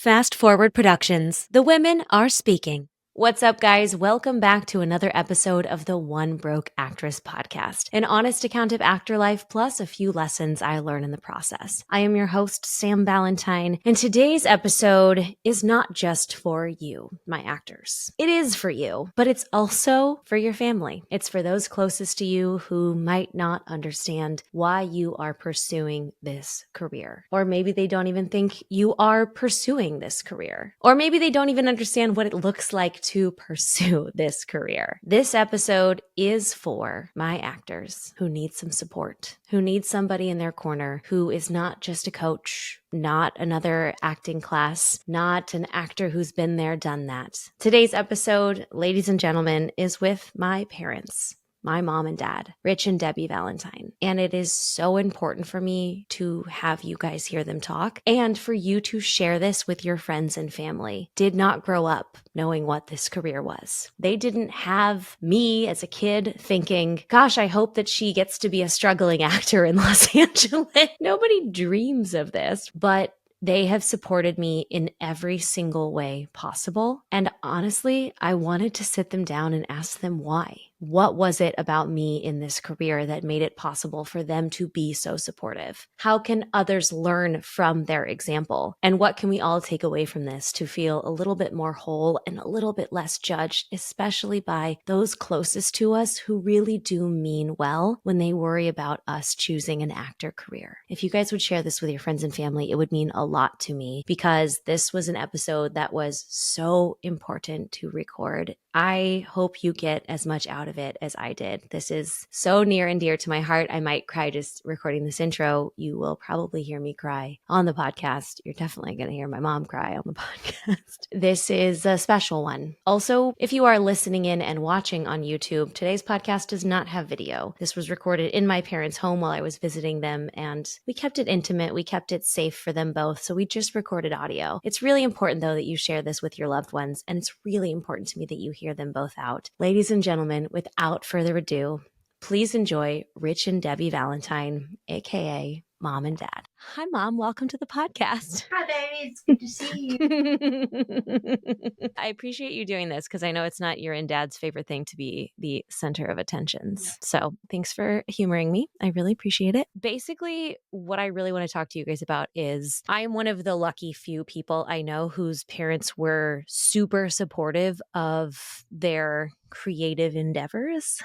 Fast Forward Productions. The women are speaking. What's up, guys? Welcome back to another episode of the One Broke Actress podcast, an honest account of actor life plus a few lessons I learned in the process. I am your host, Sam Valentine, and today's episode is not just for you, my actors. It is for you, but it's also for your family. It's for those closest to you who might not understand why you are pursuing this career. Or maybe they don't even think you are pursuing this career. Or maybe they don't even understand what it looks like to pursue this career. This episode is for my actors who need some support, who need somebody in their corner who is not just a coach, not another acting class, not an actor who's been there, done that. Today's episode, ladies and gentlemen, is with my parents. My mom and dad, Rich and Debbie Valentine. And it is so important for me to have you guys hear them talk and for you to share this with your friends and family. Did not grow up knowing what this career was. They didn't have me as a kid thinking, gosh, I hope that she gets to be a struggling actor in Los Angeles. Nobody dreams of this, but they have supported me in every single way possible. And honestly, I wanted to sit them down and ask them why. What was it about me in this career that made it possible for them to be so supportive? How can others learn from their example? And what can we all take away from this to feel a little bit more whole and a little bit less judged, especially by those closest to us who really do mean well when they worry about us choosing an actor career? If you guys would share this with your friends and family, it would mean a lot to me because this was an episode that was so important to record. I hope you get as much out of it as I did. This is so near and dear to my heart. I might cry just recording this intro. You will probably hear me cry on the podcast. You're definitely going to hear my mom cry on the podcast. This is a special one. Also, if you are listening in and watching on YouTube, today's podcast does not have video. This was recorded in my parents' home while I was visiting them, and we kept it intimate. We kept it safe for them both, so we just recorded audio. It's really important, though, that you share this with your loved ones, and it's really important to me that you hear them both out. Ladies and gentlemen, without further ado, please enjoy Rich and Debbie Valentine, aka Mom and Dad. Hi, Mom. Welcome to the podcast. Hi, baby. It's good to see you. I appreciate you doing this because I know it's not your and Dad's favorite thing to be the center of attentions. Yeah. So thanks for humoring me. I really appreciate it. Basically, what I really want to talk to you guys about is I am one of the lucky few people I know whose parents were super supportive of their creative endeavors.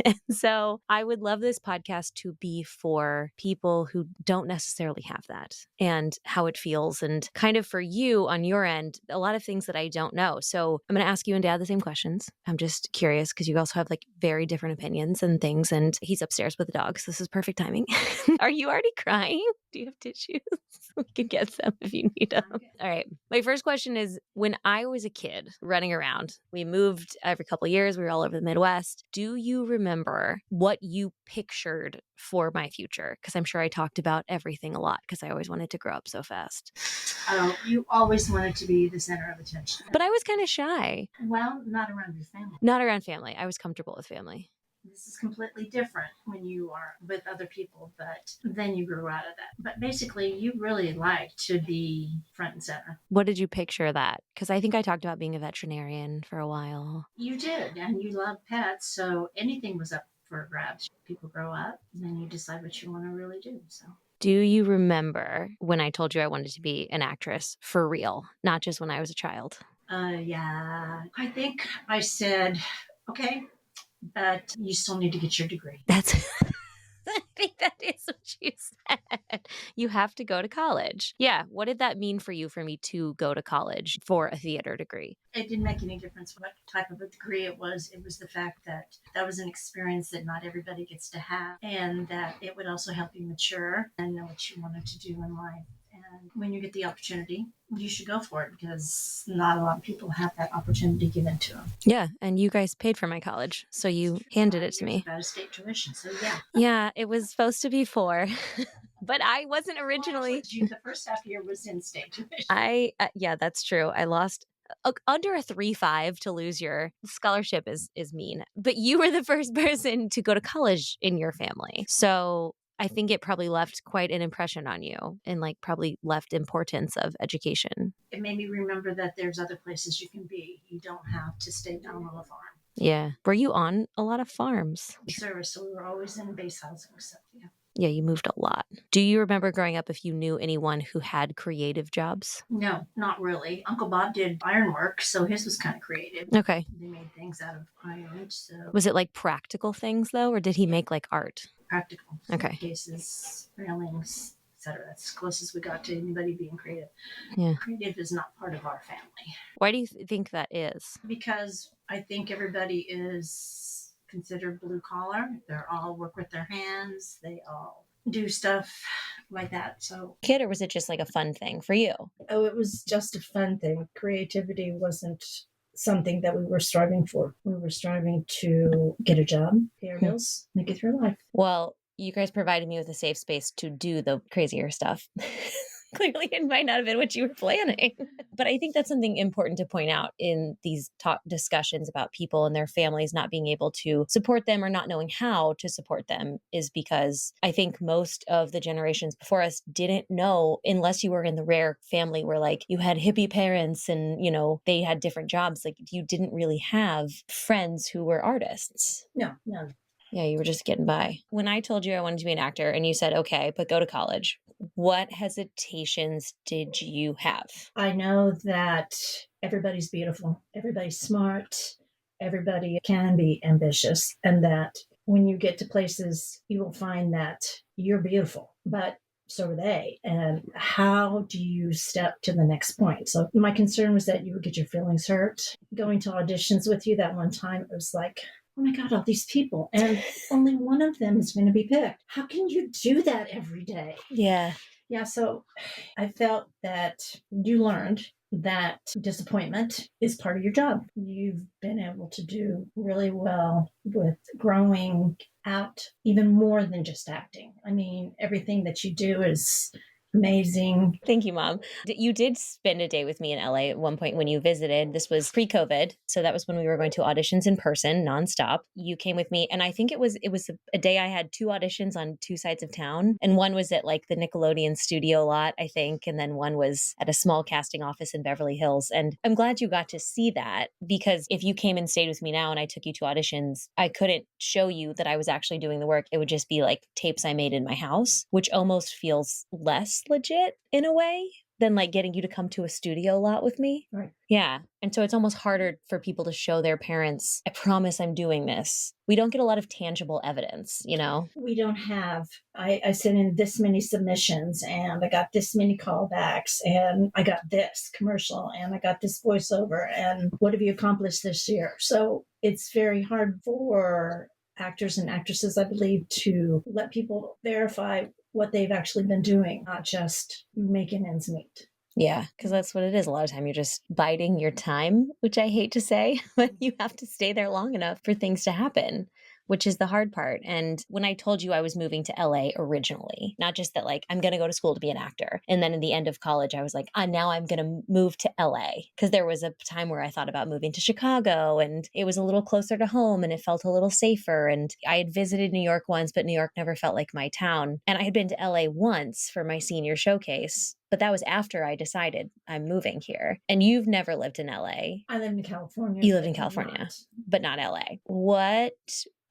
And so I would love this podcast to be for people who don't necessarily have that and how it feels, and kind of for you on your end, a lot of things that I don't know. So I'm going to ask you and Dad the same questions. I'm just curious because you also have like very different opinions and things, and he's upstairs with the dogs. This is perfect timing. Are you already crying? Do you have tissues? We can get some if you need them. Okay. All right. My first question is, when I was a kid running around, we moved every couple of years. We were all over the Midwest. Do you remember what you pictured for my future? Because I'm sure I talked about everything a lot because I always wanted to grow up so fast. Oh, you always wanted to be the center of attention. But I was kind of shy. Well, not around your family. Not around family. I was comfortable with family. This is completely different when you are with other people, but then you grew out of that. But basically, you really like to be front and center. What did you picture that? Because I think I talked about being a veterinarian for a while. You did, and you love pets, so anything was up for grabs. People grow up, and then you decide what you want to really do. So. Do you remember when I told you I wanted to be an actress for real, not just when I was a child? Yeah. I think I said, okay, but you still need to get your degree. That's, I think that is what you said. You have to go to college. Yeah. What did that mean for you, for me to go to college for a theater degree? It didn't make any difference what type of a degree it was. It was the fact that that was an experience that not everybody gets to have, and that it would also help you mature and know what you wanted to do in life. And when you get the opportunity, you should go for it because not a lot of people have that opportunity given to them. Yeah, and you guys paid for my college, so you handed it to me. Out of state tuition, so yeah. Yeah, it was supposed to be 4. But I wasn't originally. Well, the first half year was in state tuition. Yeah, that's true. I lost under a 3.5 to lose your scholarship is mean. But you were the first person to go to college in your family. So I think it probably left quite an impression on you and like probably left importance of education. It made me remember that there's other places you can be. You don't have to stay down on the farm. Yeah. Were you on a lot of farms? Service, so we were always in base housing stuff. Yeah. Yeah, you moved a lot. Do you remember growing up if you knew anyone who had creative jobs? No, not really. Uncle Bob did ironwork, so his was kind of creative. Okay. They made things out of iron, so Was it like practical things though, or did he make like art? practical. Okay. Cases, railings, etc. That's as close as we got to anybody being creative. Yeah. Creative is not part of our family. Why do you think that is? Because I think everybody is considered blue collar. They're all work with their hands. They all do stuff like that. So, Kid, or was it just like a fun thing for you? Oh, it was just a fun thing. Creativity wasn't something that we were striving for. We were striving to get a job, pay our bills, make it through life. Well, you guys provided me with a safe space to do the crazier stuff. Clearly, it might not have been what you were planning. But I think that's something important to point out in these discussions about people and their families not being able to support them or not knowing how to support them, is because I think most of the generations before us didn't know, unless you were in the rare family where like you had hippie parents and, you know, they had different jobs. Like you didn't really have friends who were artists. No. Yeah, you were just getting by. When I told you I wanted to be an actor and you said, okay, but go to college, what hesitations did you have? I know that everybody's beautiful, everybody's smart, everybody can be ambitious, and that when you get to places, you will find that you're beautiful, but so are they. And how do you step to the next point? So my concern was that you would get your feelings hurt. Going to auditions with you that one time, it was like, oh my God, all these people, and only one of them is going to be picked. How can you do that every day? Yeah. Yeah, so I felt that you learned that disappointment is part of your job. You've been able to do really well with growing out even more than just acting. I mean, everything that you do is amazing. Thank you, Mom. You did spend a day with me in LA at one point when you visited. This was pre-COVID. So that was when we were going to auditions in person nonstop. You came with me. And I think it was a day I had 2 auditions on 2 sides of town. And one was at like the Nickelodeon studio lot, I think. And then one was at a small casting office in Beverly Hills. And I'm glad you got to see that, because if you came and stayed with me now and I took you to auditions, I couldn't show you that I was actually doing the work. It would just be like tapes I made in my house, which almost feels less legit in a way than like getting you to come to a studio lot with me. Right. Yeah. And so it's almost harder for people to show their parents, I promise I'm doing this. We don't get a lot of tangible evidence, you know? We don't have, I sent in this many submissions and I got this many callbacks and I got this commercial and I got this voiceover and what have you accomplished this year? So it's very hard for actors and actresses, I believe, to let people verify what they've actually been doing, not just making ends meet. Yeah, because that's what it is. A lot of time you're just biding your time, which I hate to say, but you have to stay there long enough for things to happen, which is the hard part. And when I told you I was moving to LA originally, not just that like I'm going to go to school to be an actor. And then in the end of college, I was like, now I'm going to move to LA, because there was a time where I thought about moving to Chicago and it was a little closer to home and it felt a little safer. And I had visited New York once, but New York never felt like my town. And I had been to LA once for my senior showcase, but that was after I decided I'm moving here. And you've never lived in LA. I lived in California. You lived in California, but not LA. What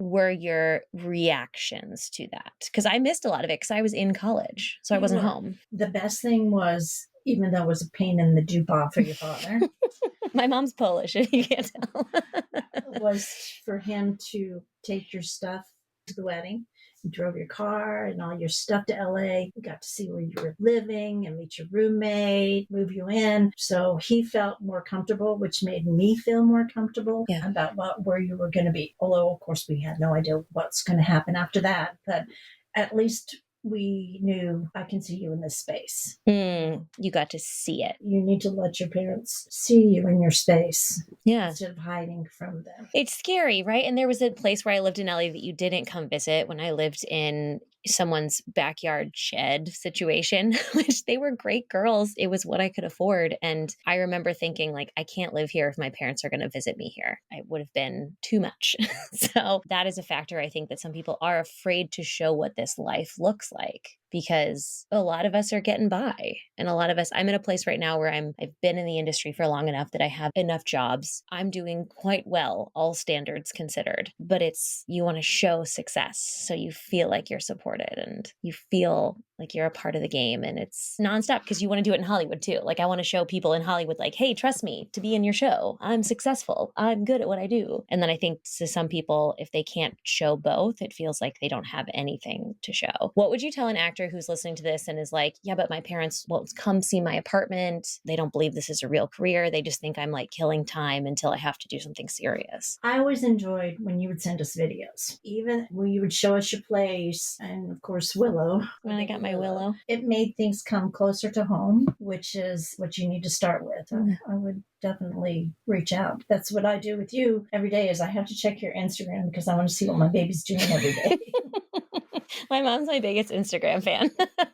were your reactions to that? Because I missed a lot of it because I was in college, so I wasn't home. The best thing was, even though it was a pain in the dupont for your father. My mom's Polish, if you can't tell. was for him to take your stuff to the wedding. You drove your car and all your stuff to LA. You got to see where you were living and meet your roommate, move you in. So he felt more comfortable, which made me feel more comfortable about where you were going to be. Although, of course, we had no idea what's going to happen after that. But at least we knew, I can see you in this space. You got to see it. You need to let your parents see you in your space. Yeah. Instead of hiding from them. It's scary, right? And there was a place where I lived in LA that you didn't come visit when I lived in someone's backyard shed situation, which they were great girls. It was what I could afford. And I remember thinking, like, I can't live here if my parents are going to visit me here. It would have been too much. So that is a factor. I think that some people are afraid to show what this life looks like, because a lot of us are getting by. And a lot of us, I'm in a place right now where I've been in the industry for long enough that I have enough jobs. I'm doing quite well, all standards considered, but you want to show success. So you feel like you're supported and you feel like you're a part of the game, and it's nonstop because you want to do it in Hollywood too. Like, I want to show people in Hollywood, like, hey, trust me to be in your show. I'm successful. I'm good at what I do. And then I think to some people, if they can't show both, it feels like they don't have anything to show. What would you tell an actor who's listening to this and is like, yeah, but my parents won't come see my apartment. They don't believe this is a real career. They just think I'm like killing time until I have to do something serious. I always enjoyed when you would send us videos, even when you would show us your place, and of course Willow. When I got my Willow, it made things come closer to home, which is what you need to start with. I would definitely reach out. That's what I do with you every day. Is I have to check your Instagram because I want to see what my baby's doing every day. My mom's my biggest Instagram fan.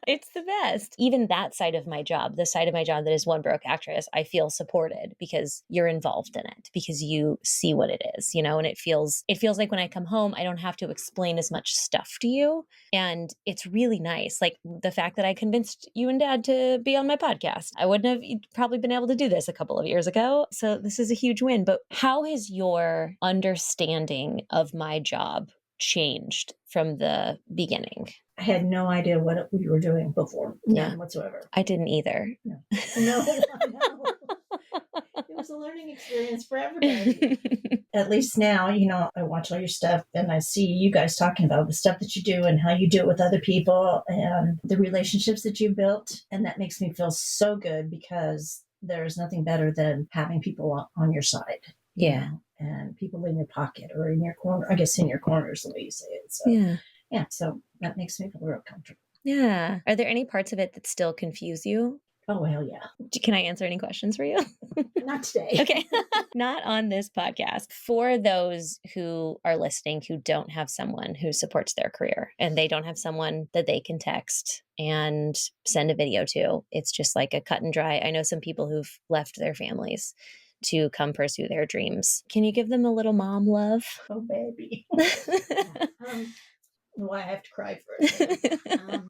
It's the best. Even that side of my job, the side of my job that is One Broke Actress, I feel supported because you're involved in it, because you see what it is, and it feels like when I come home, I don't have to explain as much stuff to you. And it's really nice. Like the fact that I convinced you and Dad to be on my podcast. I wouldn't have probably been able to do this a couple of years ago. So this is a huge win. But how has your understanding of my job changed from the beginning? I had no idea what we were doing before. None whatsoever. I didn't either. No. I know. It was a learning experience for everybody. At least now, I watch all your stuff and I see you guys talking about the stuff that you do and how you do it with other people and the relationships that you built. And that makes me feel so good, because there's nothing better than having people on your side. Yeah. And people in your pocket or in your corner. I guess in your corner is the way you say it. So, yeah. So that makes me feel real comfortable. Yeah. Are there any parts of it that still confuse you? Oh, hell yeah. Can I answer any questions for you? Not today. Okay. Not on this podcast. For those who are listening who don't have someone who supports their career and they don't have someone that they can text and send a video to, it's just like a cut and dry. I know some people who've left their families to come pursue their dreams. Can you give them a little mom love? Oh, baby. Why I have to cry first.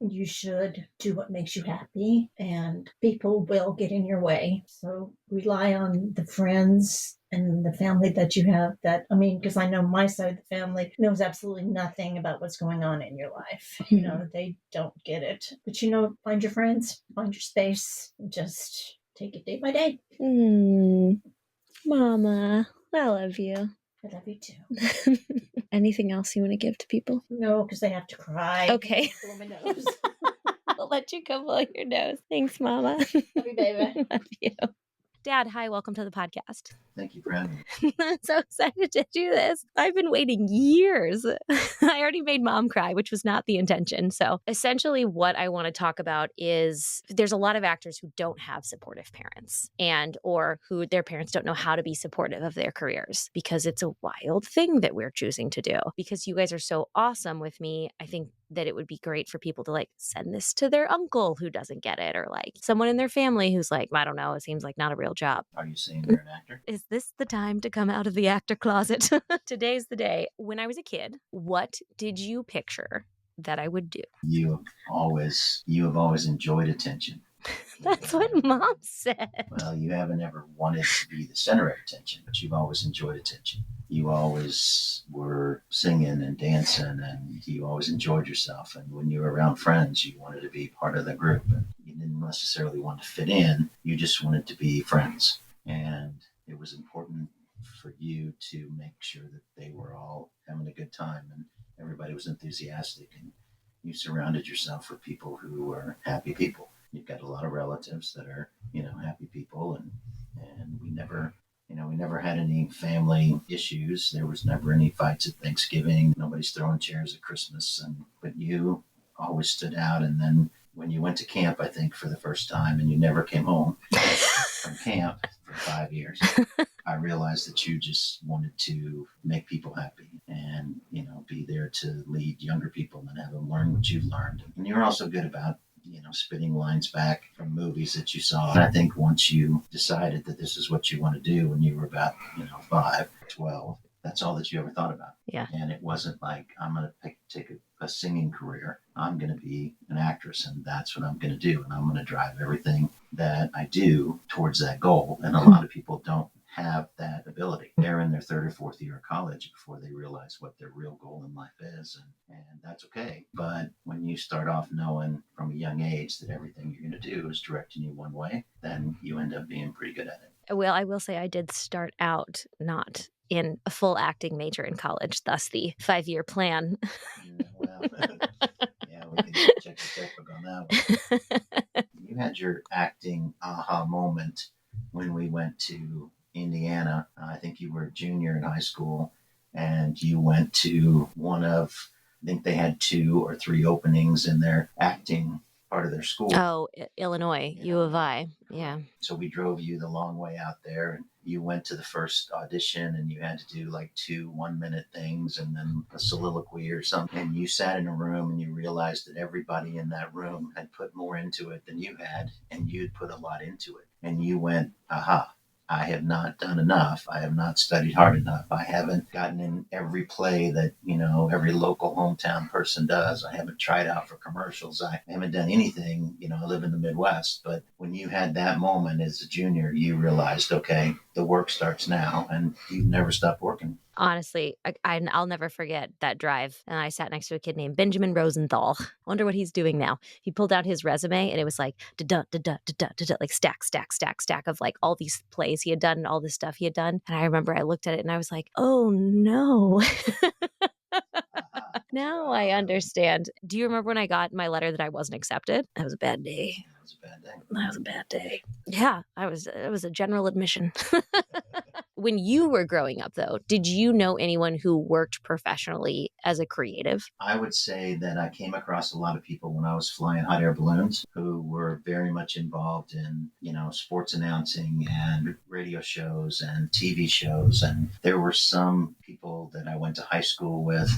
You should do what makes you happy, and people will get in your way. So rely on the friends and the family that you have because I know my side of the family knows absolutely nothing about what's going on in your life. They don't get it. But find your friends, find your space, just take it day by day. Mama, I love you. I love you too. Anything else you want to give to people? No, because they have to cry. Okay. Blow my nose. I'll let you go blow your nose. Thanks, Mama. Love you, baby. Love you. Dad, hi, welcome to the podcast. Thank you for having me. I'm so excited to do this. I've been waiting years. I already made Mom cry, which was not the intention. So essentially what I want to talk about is there's a lot of actors who don't have supportive parents or who their parents don't know how to be supportive of their careers, because it's a wild thing that we're choosing to do. Because you guys are so awesome with me, I think that it would be great for people to like send this to their uncle who doesn't get it, or like someone in their family who's like, I don't know, it seems like not a real job. Are you saying you're an actor? Is this the time to come out of the actor closet? Today's the day. When I was a kid, what did you picture that I would do? You have always enjoyed attention. That's what Mom said. Well, you haven't ever wanted to be the center of attention, but you've always enjoyed attention. You always were singing and dancing, and you always enjoyed yourself. And when you were around friends, you wanted to be part of the group. And you didn't necessarily want to fit in. You just wanted to be friends. And it was important for you to make sure that they were all having a good time and everybody was enthusiastic. And you surrounded yourself with people who were happy people. You've got a lot of relatives that are, happy people, and we never had any family issues. There was never any fights at Thanksgiving. Nobody's throwing chairs at Christmas, but you always stood out. And then when you went to camp, I think for the first time, and you never came home from camp for 5 years, I realized that you just wanted to make people happy and, be there to lead younger people and have them learn what you've learned. And you're also good about, spitting lines back from movies that you saw. And I think once you decided that this is what you want to do when you were about, 5, 12, that's all that you ever thought about. Yeah. And it wasn't like, I'm going to take a singing career. I'm going to be an actress, and that's what I'm going to do. And I'm going to drive everything that I do towards that goal. And a lot of people don't have that ability. They're in their third or fourth year of college before they realize what their real goal in life is. And that's okay. But when you start off knowing from a young age that everything you're going to do is directing you one way, then you end up being pretty good at it. Well, I will say I did start out not in a full acting major in college, thus the 5-year plan. Well, yeah, we can check the checkbook on that one. You had your acting aha moment when we went to Indiana. I think you were a junior in high school, and you went to I think they had 2 or 3 openings in their acting part of their school. Oh, Illinois, U of I. Yeah. So we drove you the long way out there, and you went to the first audition, and you had to do like 2 1-minute things and then a soliloquy or something. And you sat in a room and you realized that everybody in that room had put more into it than you had, and you'd put a lot into it. And you went, aha. I have not done enough. I have not studied hard enough. I haven't gotten in every play that, every local hometown person does. I haven't tried out for commercials. I haven't done anything. I live in the Midwest. But when you had that moment as a junior, you realized, okay, the work starts now, and you've never stopped working. Honestly, I'll never forget that drive. And I sat next to a kid named Benjamin Rosenthal. Wonder what he's doing now. He pulled out his resume, and it was like like stack of like all these plays he had done and all this stuff he had done. And I remember I looked at it and I was like, oh no. Now I understand. Do you remember when I got my letter that I wasn't accepted? That was a bad day. That was a bad day. Yeah, it was a general admission. When you were growing up, though, did you know anyone who worked professionally as a creative? I would say that I came across a lot of people when I was flying hot air balloons who were very much involved in, sports announcing and radio shows and TV shows. And there were some people that I went to high school with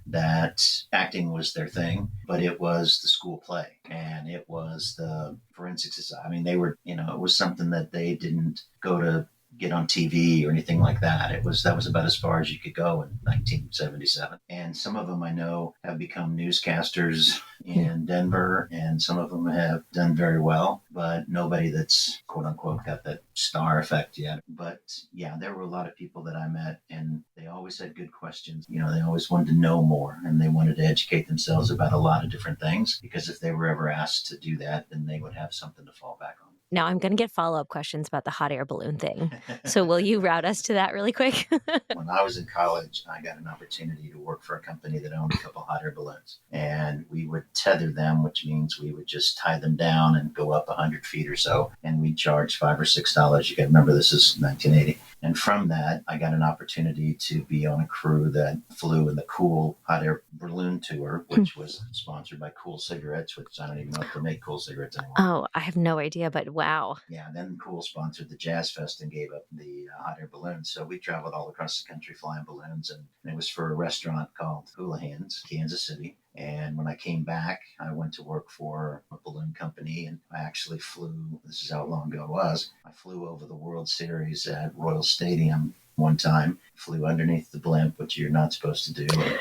that acting was their thing, but it was the school play and it was the forensic society. I mean, they were, it was something that they didn't go to get on TV or anything like that. That was about as far as you could go in 1977. And some of them I know have become newscasters in Denver, and some of them have done very well, but nobody that's quote unquote got that star effect yet. But yeah, there were a lot of people that I met, and they always had good questions. They always wanted to know more, and they wanted to educate themselves about a lot of different things, because if they were ever asked to do that, then they would have something to fall back on. Now, I'm going to get follow-up questions about the hot air balloon thing. So will you route us to that really quick? When I was in college, I got an opportunity to work for a company that owned a couple hot air balloons. And we would tether them, which means we would just tie them down and go up 100 feet or so. And we'd charge $5 or $6. You got to remember, this is 1980. And from that, I got an opportunity to be on a crew that flew in the Cool hot air balloon tour, which was sponsored by Cool Cigarettes, which I don't even know if they make Cool cigarettes anymore. Oh, I have no idea, but wow. Yeah, then Cool sponsored the Jazz Fest and gave up the hot air balloons. So we traveled all across the country flying balloons, and it was for a restaurant called Houlihan's, Kansas City. And when I came back, I went to work for a balloon company, and I actually flew, this is how long ago it was, I flew over the World Series at Royal Stadium one time, flew underneath the blimp, which you're not supposed to do, and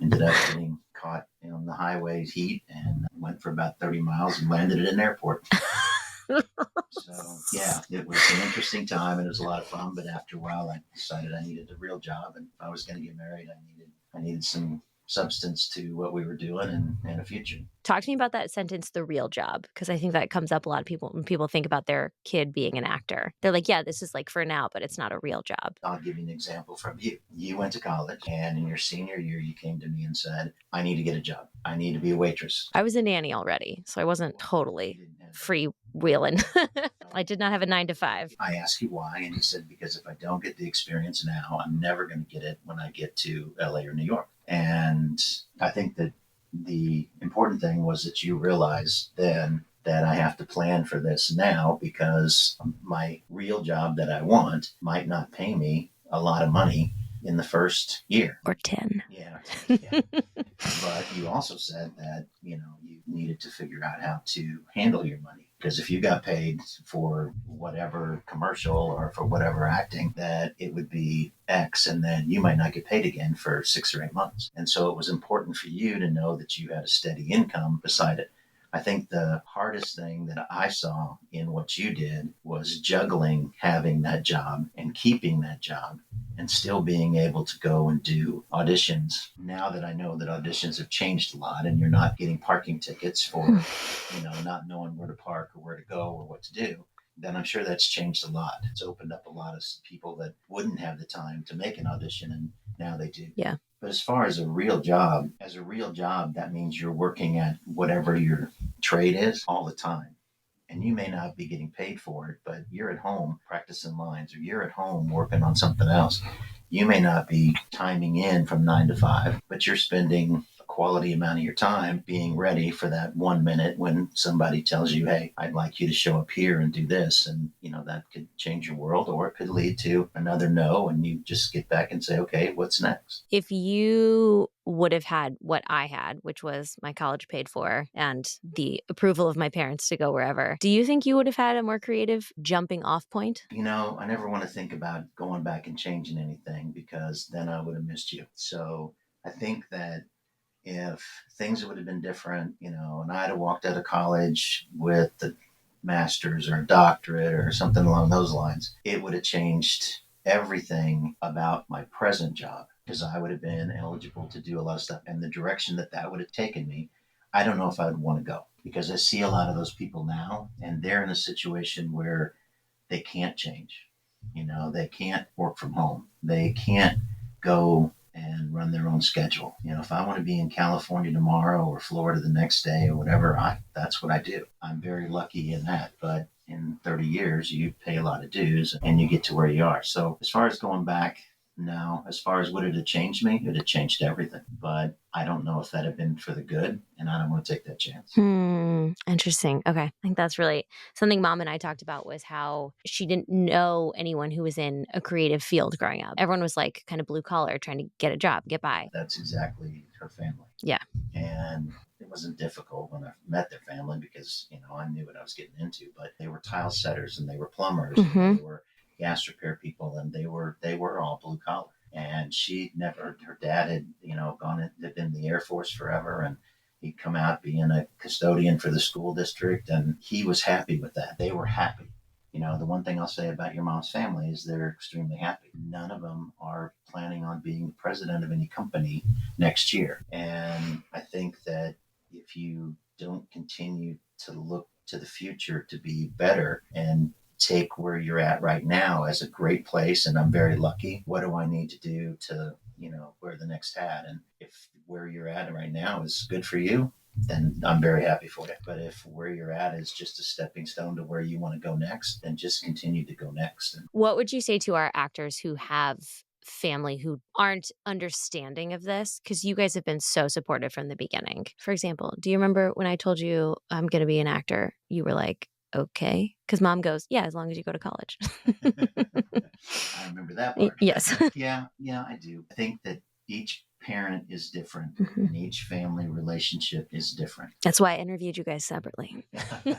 ended up getting caught on the highway heat and went for about 30 miles and landed at an airport. So, yeah, it was an interesting time, and it was a lot of fun, but after a while, I decided I needed a real job, and if I was going to get married, I needed some substance to what we were doing and a future. Talk to me about that sentence, the real job, because I think that comes up a lot of people when people think about their kid being an actor. They're like, yeah, this is like for now, but it's not a real job. I'll give you an example from you. You went to college, and in your senior year, you came to me and said, I need to get a job. I need to be a waitress. I was a nanny already, so I wasn't totally freewheeling. I did not have a 9-to-5. I asked you why, and you said, because if I don't get the experience now, I'm never going to get it when I get to LA or New York. And I think that the important thing was that you realized then that I have to plan for this now because my real job that I want might not pay me a lot of money in the first year. Or 10. Yeah. But you also said that, you needed to figure out how to handle your money. Because if you got paid for whatever commercial or for whatever acting, that it would be X and then you might not get paid again for 6 or 8 months. And so it was important for you to know that you had a steady income beside it. I think the hardest thing that I saw in what you did was juggling having that job and keeping that job and still being able to go and do auditions. Now that I know that auditions have changed a lot and you're not getting parking tickets for, not knowing where to park or where to go or what to do, then I'm sure that's changed a lot. It's opened up a lot of people that wouldn't have the time to make an audition, and now they do. Yeah. But as far as a real job, that means you're working at whatever your trade is all the time. And you may not be getting paid for it, but you're at home practicing lines or you're at home working on something else. You may not be timing in from 9 to 5, but you're spending a quality amount of your time being ready for that 1 minute when somebody tells you, hey, I'd like you to show up here and do this. And, that could change your world, or it could lead to another no. And you just get back and say, okay, what's next? If you would have had what I had, which was my college paid for and the approval of my parents to go wherever, do you think you would have had a more creative jumping off point? I never want to think about going back and changing anything because then I would have missed you. So I think that if things would have been different, and I'd have walked out of college with the master's or a doctorate or something along those lines, it would have changed everything about my present job because I would have been eligible to do a lot of stuff. And the direction that would have taken me, I don't know if I would want to go because I see a lot of those people now and they're in a situation where they can't change. They can't work from home. They can't go and run their own schedule. If I want to be in California tomorrow or Florida the next day or whatever, that's what I do. I'm very lucky in that. But in 30 years, you pay a lot of dues and you get to where you are. So as far as going back, no. As far as would it have changed me, it would have changed everything. But I don't know if that had been for the good, and I don't want to take that chance. Interesting. Okay. I think that's really something Mom and I talked about, was how she didn't know anyone who was in a creative field growing up. Everyone was like kind of blue collar, trying to get a job, get by. That's exactly her family. Yeah. And it wasn't difficult when I met their family because, I knew what I was getting into, but they were tile setters and they were plumbers and they were gas repair people, and they were all blue collar. And her dad had, had been in the Air Force forever, and he'd come out being a custodian for the school district, and he was happy with that. They were happy. The one thing I'll say about your mom's family is they're extremely happy. None of them are planning on being the president of any company next year. And I think that if you don't continue to look to the future to be better and take where you're at right now as a great place, and I'm very lucky, what do I need to do to, wear the next hat? And if where you're at right now is good for you, then I'm very happy for you. But if where you're at is just a stepping stone to where you want to go next, then just continue to go next. What would you say to our actors who have family who aren't understanding of this? Because you guys have been so supportive from the beginning. For example, do you remember when I told you I'm going to be an actor? You were like, okay. Because Mom goes, yeah, as long as you go to college. I remember that part. Yes. Yeah, I do. I think that each parent is different and each family relationship is different. That's why I interviewed you guys separately. I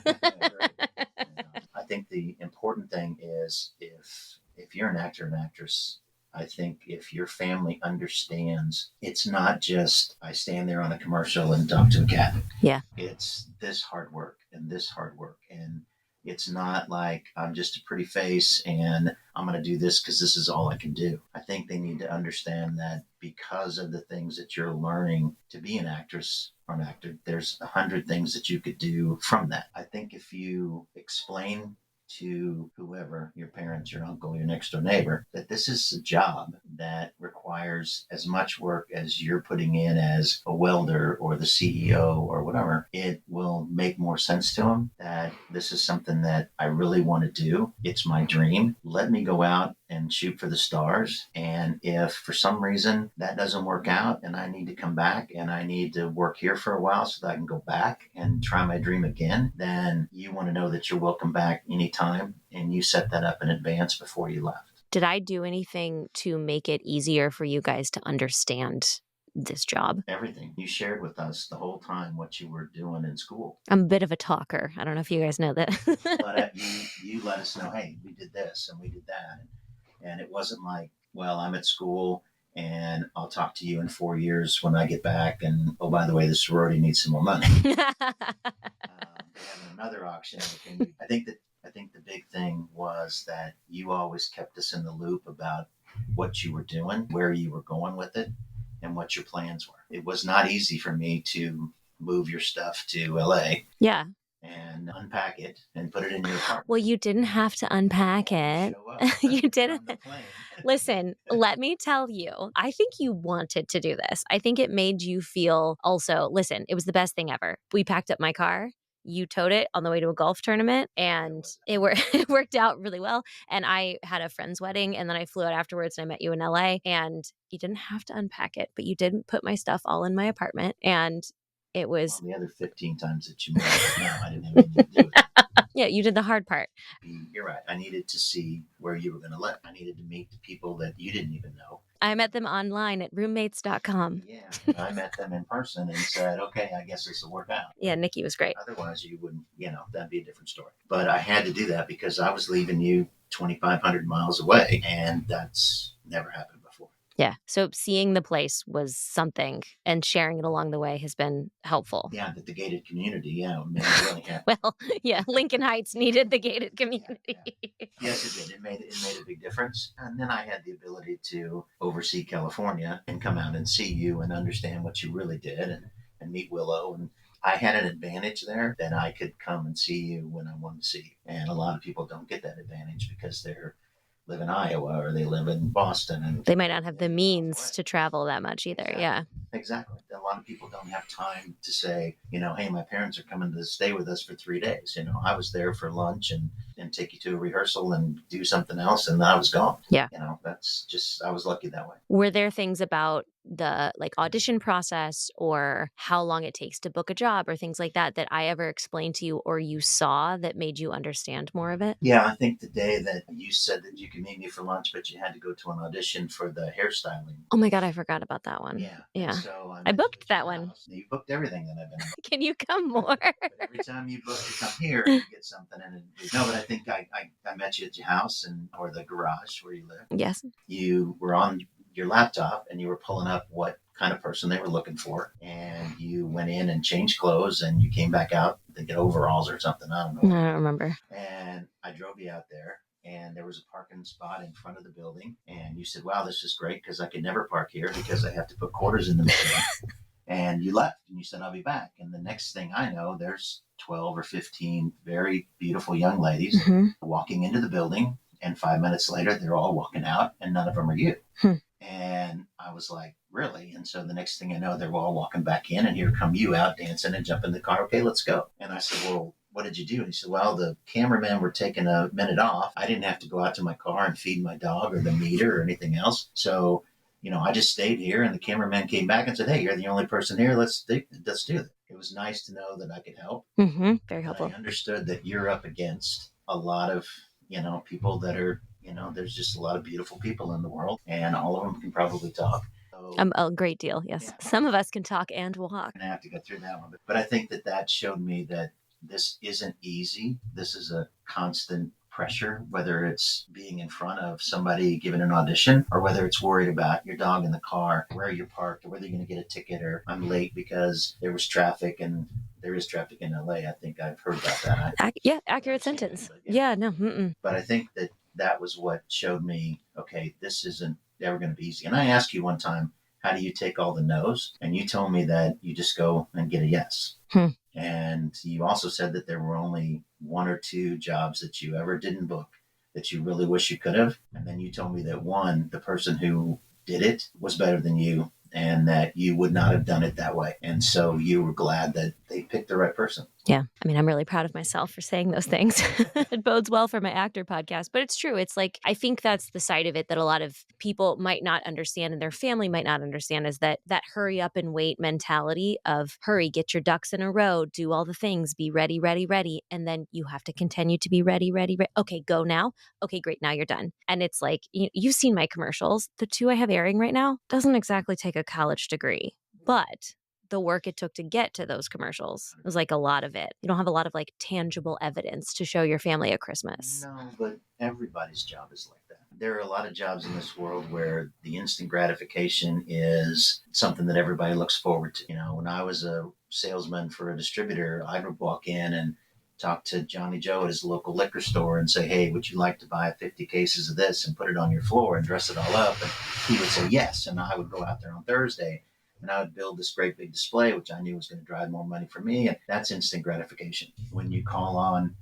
think the important thing is if you're an actor and actress, I think if your family understands, it's not just I stand there on a commercial and talk to a cat. Yeah. It's this hard work and this hard work. And it's not like I'm just a pretty face and I'm going to do this because this is all I can do. I think they need to understand that because of the things that you're learning to be an actress or an actor, there's 100 things that you could do from that. I think if you explain to whoever, your parents, your uncle, your next door neighbor, that this is a job that requires requires as much work as you're putting in as a welder or the CEO or whatever, it will make more sense to them that this is something that I really want to do. It's my dream. Let me go out and shoot for the stars. And if for some reason that doesn't work out and I need to come back and I need to work here for a while so that I can go back and try my dream again, then you want to know that you're welcome back anytime, and you set that up in advance before you left. Did I do anything to make it easier for you guys to understand this job? Everything. You shared with us the whole time what you were doing in school. I'm a bit of a talker. I don't know if you guys know that. But you let us know, hey, we did this and we did that. And it wasn't like, well, I'm at school and I'll talk to you in 4 years when I get back. And oh, by the way, the sorority needs some more money. They're having another auction. I think the big thing was that you always kept us in the loop about what you were doing, where you were going with it, and what your plans were. It was not easy for me to move your stuff to LA. Yeah. And unpack it and put it in your apartment. Well, you didn't have to unpack it. You didn't. Listen, let me tell you, I think you wanted to do this. I think it made you feel also, listen, it was the best thing ever. We packed up my car. You towed it on the way to a golf tournament, and it worked out really well. And I had a friend's wedding, and then I flew out afterwards and I met you in LA, and you didn't have to unpack it, but you didn't put my stuff all in my apartment. And it was the other 15 times that you moved it now, I didn't have anything to do with it. Yeah, you did the hard part. You're right. I needed to see where you were going to live. I needed to meet the people that you didn't even know. I met them online at roommates.com. Yeah, I met them in person and said, okay, I guess this will work out. Yeah, Nikki was great. Otherwise, you wouldn't, that'd be a different story. But I had to do that because I was leaving you 2,500 miles away, and that's never happened before. Yeah. So seeing the place was something, and sharing it along the way has been helpful. Yeah, the gated community. Yeah, it made me really happy. Well, yeah, Lincoln Heights needed the gated community. Yeah. Yes, it did. It made a big difference. And then I had the ability to oversee California and come out and see you and understand what you really did and meet Willow. And I had an advantage there that I could come and see you when I wanted to see you. And a lot of people don't get that advantage because they live in Iowa or they live in Boston. And they might not have the means to travel that much either. Exactly. Yeah. Exactly. A lot of people don't have time to say, hey, my parents are coming to stay with us for 3 days. I was there for lunch and take you to a rehearsal and do something else, and I was gone. Yeah. That's just, I was lucky that way. Were there things about the audition process or how long it takes to book a job or things like that I ever explained to you or you saw that made you understand more of it? Yeah, I think the day that you said that you could meet me for lunch, but you had to go to an audition for the hairstyling. Oh my God, I forgot about that one. Yeah. Yeah. So I booked that one. You booked everything that I've been in. Can you come more? But every time you book to come here, you get something. No, but I think I met you at your house or the garage where you live. Yes. You were on your laptop and you were pulling up what kind of person they were looking for, and you went in and changed clothes and you came back out to get overalls or something. I don't know. I don't remember. And I drove you out there, and there was a parking spot in front of the building, and you said, wow, this is great because I could never park here because I have to put quarters in the machine. And you left and you said, I'll be back. And the next thing I know, there's 12 or 15 very beautiful young ladies walking into the building, and 5 minutes later they're all walking out and none of them are you. And I was like, really? And so the next thing I know, they're all walking back in, and here come you out dancing and jump in the car. Okay, let's go. And I said, well, what did you do? And he said, well, the cameramen were taking a minute off. I didn't have to go out to my car and feed my dog or the meter or anything else. So, I just stayed here, and the cameraman came back and said, hey, you're the only person here. Let's do it. It was nice to know that I could help. Very helpful. I understood that you're up against a lot of, people that are, there's just a lot of beautiful people in the world, and all of them can probably talk. So, a great deal, yes. Yeah. Some of us can talk and walk. I have to go through that one. But I think that showed me that this isn't easy. This is a constant pressure, whether it's being in front of somebody giving an audition or whether it's worried about your dog in the car, where you're parked, or whether you're going to get a ticket, or I'm late because there was traffic, and there is traffic in LA. I think I've heard about that. Accurate sentence. No. But I think that was what showed me, okay, this isn't ever going to be easy. And I asked you one time, how do you take all the no's? And you told me that you just go and get a yes. And you also said that there were only 1 or 2 jobs that you ever didn't book that you really wish you could have. And then you told me that one, the person who did it was better than you, and that you would not have done it that way. And so you were glad that they picked the right person. Yeah. I mean, I'm really proud of myself for saying those things. It bodes well for my actor podcast, but it's true. It's like, I think that's the side of it that a lot of people might not understand and their family might not understand, is that hurry up and wait mentality of hurry, get your ducks in a row, do all the things, be ready, ready, ready. And then you have to continue to be ready, ready, ready. Okay, go now. Okay, great. Now you're done. And it's like, you've seen my commercials. The 2 I have airing right now doesn't exactly take a college degree, but the work it took to get to those commercials was like a lot of it. You don't have a lot of like tangible evidence to show your family at Christmas. No, but everybody's job is like that. There are a lot of jobs in this world where the instant gratification is something that everybody looks forward to. When I was a salesman for a distributor, I would walk in and talk to Johnny Joe at his local liquor store and say, hey, would you like to buy 50 cases of this and put it on your floor and dress it all up? And he would say yes. And I would go out there on Thursday and I would build this great big display, which I knew was going to drive more money for me. And that's instant gratification. When you call on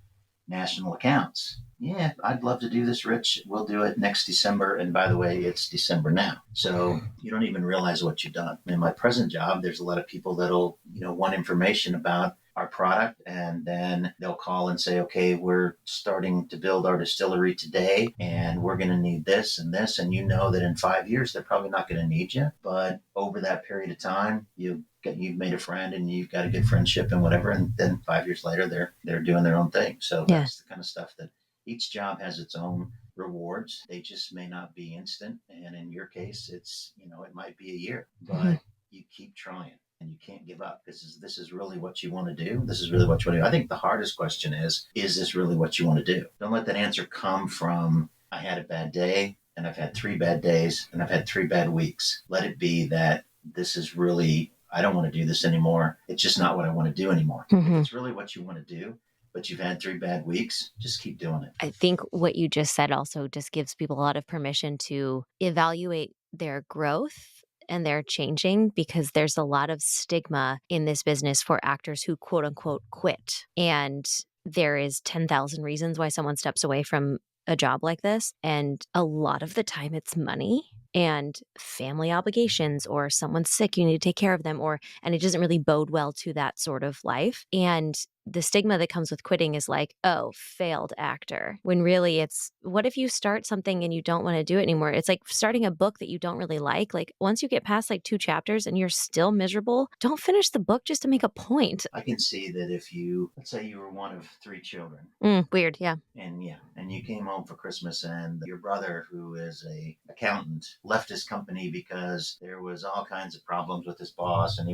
national accounts, yeah, I'd love to do this, Rich. We'll do it next December. And by the way, it's December now. So you don't even realize what you've done. In my present job, there's a lot of people that'll, want information about our product, and then they'll call and say, okay, we're starting to build our distillery today and we're going to need this and this. And that in 5 years, they're probably not going to need you. But over that period of time, you've made a friend and you've got a good friendship and whatever. And then 5 years later, they're doing their own thing. So that's the kind of stuff that each job has its own rewards. They just may not be instant. And in your case, it's, it might be a year, but you keep trying. And you can't give up because this is really what you want to do. This is really what you want to do. I think the hardest question is this really what you want to do? Don't let that answer come from, I had a bad day and I've had 3 bad days and I've had 3 bad weeks. Let it be that this is really, I don't want to do this anymore. It's just not what I want to do anymore. If it's really what you want to do, but you've had 3 bad weeks, just keep doing it. I think what you just said also just gives people a lot of permission to evaluate their growth and they're changing, because there's a lot of stigma in this business for actors who quote unquote quit. And there is 10,000 reasons why someone steps away from a job like this. And a lot of the time it's money and family obligations, or someone's sick, you need to take care of them, and it doesn't really bode well to that sort of life. And the stigma that comes with quitting is like, oh, failed actor. When really it's, what if you start something and you don't want to do it anymore? It's like starting a book that you don't really like. Like once you get past like 2 chapters and you're still miserable, don't finish the book just to make a point. I can see that if let's say you were one of 3 children. Weird, yeah. And you came home for Christmas and your brother, who is a accountant, left his company because there was all kinds of problems with his boss and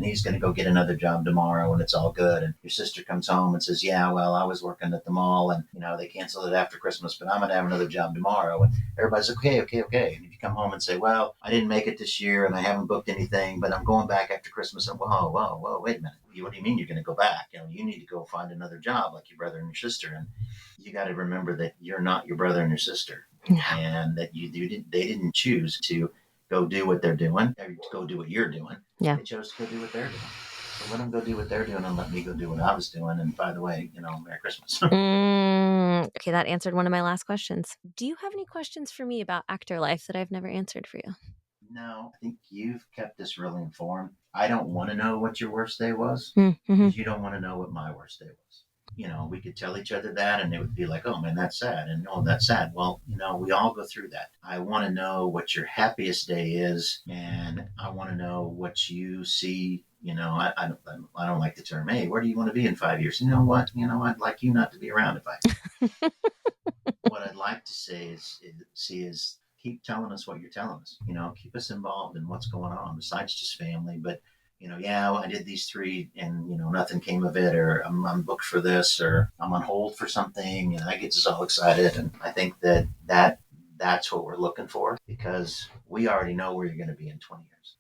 he's going to go get another job tomorrow and it's all good. And your sister comes home and says, yeah, well, I was working at the mall and, they canceled it after Christmas, but I'm going to have another job tomorrow. And everybody's okay. And if you come home and say, well, I didn't make it this year and I haven't booked anything, but I'm going back after Christmas. And whoa, wait a minute. What do you mean you're going to go back? You need to go find another job like your brother and your sister. And you got to remember that you're not your brother and your sister, and that they didn't choose to go do what they're doing, or to go do what you're doing. Yeah. They chose to go do what they're doing. So let them go do what they're doing and let me go do what I was doing. And by the way, Merry Christmas. Okay, that answered one of my last questions. Do you have any questions for me about actor life that I've never answered for you? No, I think you've kept us really informed. I don't want to know what your worst day was, because you don't want to know what my worst day was. We could tell each other that and it would be like, oh man, that's sad. And oh, that's sad. Well, we all go through that. I want to know what your happiest day is. And I want to know what you see. I don't like the term, hey, where do you want to be in 5 years? You know what? I'd like you not to be around if I What I'd like to say is keep telling us what you're telling us. Keep us involved in what's going on besides just family. But I did these 3 and nothing came of it, or I'm booked for this, or I'm on hold for something, and that gets us all excited. And I think that's what we're looking for, because we already know where you're going to be in 20 years,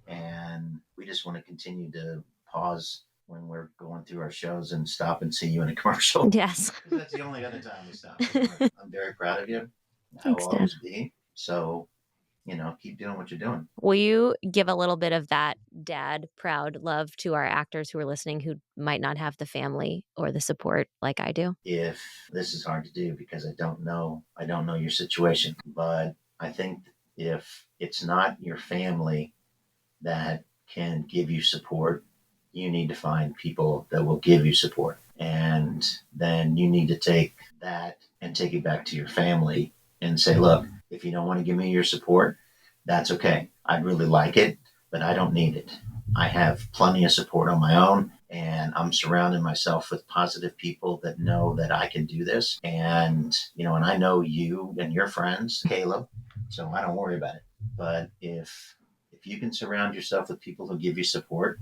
and we just want to continue to pause when we're going through our shows and stop and see you in a commercial. Yes. That's the only other time we stop. I'm very proud of you. Thanks, I will Dad. always be. So, keep doing what you're doing. Will you give a little bit of that dad proud love to our actors who are listening who might not have the family or the support like I do? If this is hard to do because I don't know your situation, but I think If it's not your family that can give you support, you need to find people that will give you support. And then you need to take that and take it back to your family and say, look, if you don't want to give me your support, that's okay. I'd really like it, but I don't need it. I have plenty of support on my own, and I'm surrounding myself with positive people that know that I can do this. And, and I know you and your friends, Caleb, so I don't worry about it. But if you can surround yourself with people who give you support,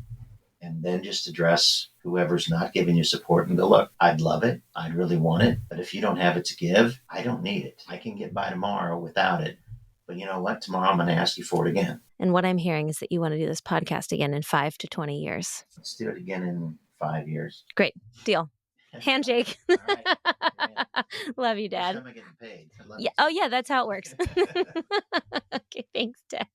and then just address whoever's not giving you support and go, look, I'd love it. I'd really want it. But if you don't have it to give, I don't need it. I can get by tomorrow without it. But you know what? Tomorrow I'm going to ask you for it again. And what I'm hearing is that you want to do this podcast again in 5 to 20 years. Let's do it again in 5 years. Great. Deal. Handshake. All right. Yeah. Love you, Dad. Next time I'm getting paid. I love Yeah. you. Oh, yeah. That's how it works. Okay. Thanks, Dad.